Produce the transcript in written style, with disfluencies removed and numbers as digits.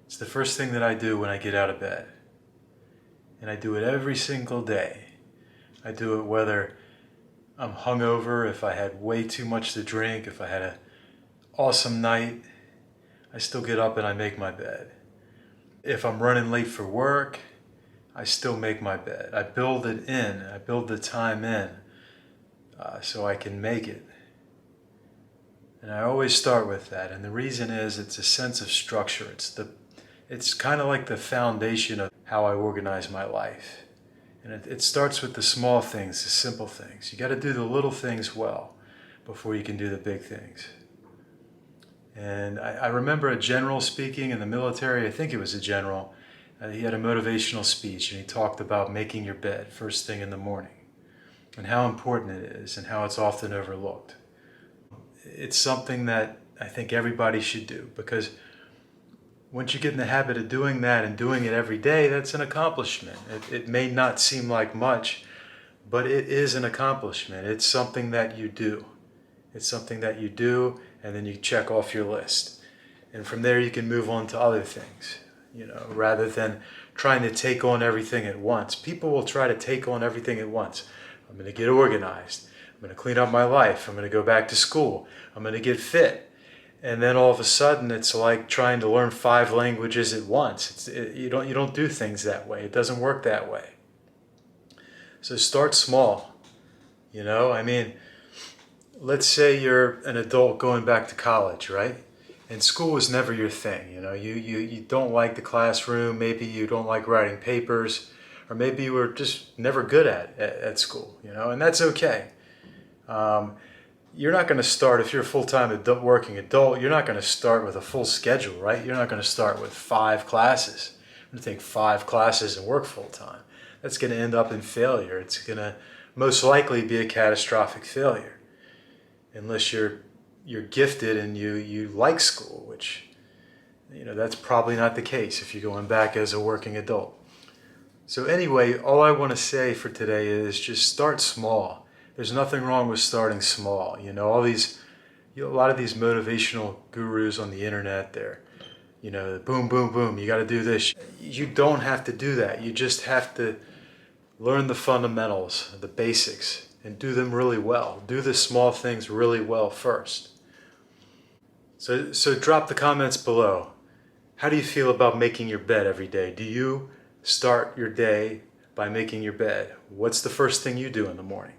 It's the first thing that I do when I get out of bed. And I do it every single day. I do it whether I'm hungover, if I had way too much to drink, if I had an awesome night, I still get up and I make my bed. If I'm running late for work, I still make my bed. I build it in. I build the time in so I can make it. And I always start with that. And the reason is it's a sense of structure. It's kind of like the foundation of how I organize my life. And it starts with the small things, the simple things. You got to do the little things well before you can do the big things. And I remember a general speaking in the military. I think it was a general. He had a motivational speech, and he talked about making your bed first thing in the morning and how important it is and how it's often overlooked. It's something that I think everybody should do, because once you get in the habit of doing that and doing it every day, that's an accomplishment. It may not seem like much, but it is an accomplishment. It's something that you do. It's something that you do, and then you check off your list. And from there you can move on to other things, rather than trying to take on everything at once. People will try to take on everything at once. I'm going to get organized. I'm going to clean up my life. I'm going to go back to school. I'm going to get fit. And then all of a sudden it's like trying to learn 5 languages at once. You don't do things that way. It doesn't work that way. So start small. Let's say you're an adult going back to college, right? And school was never your thing. You don't like the classroom. Maybe you don't like writing papers, or maybe you were just never good at school. And that's okay. You're not going to start, if you're a full-time working adult, you're not going to start with a full schedule, right? You're not going to start with 5 classes. I'm going to take 5 classes and work full-time. That's going to end up in failure. It's going to most likely be a catastrophic failure, unless you're gifted and you like school, which, that's probably not the case if you're going back as a working adult. So anyway, all I want to say for today is just start small. There's nothing wrong with starting small. A lot of these motivational gurus on the internet, they're, boom, boom, boom, you got to do this. You don't have to do that. You just have to learn the fundamentals, the basics, and do them really well. Do the small things really well first. So drop the comments below. How do you feel about making your bed every day? Do you start your day by making your bed? What's the first thing you do in the morning?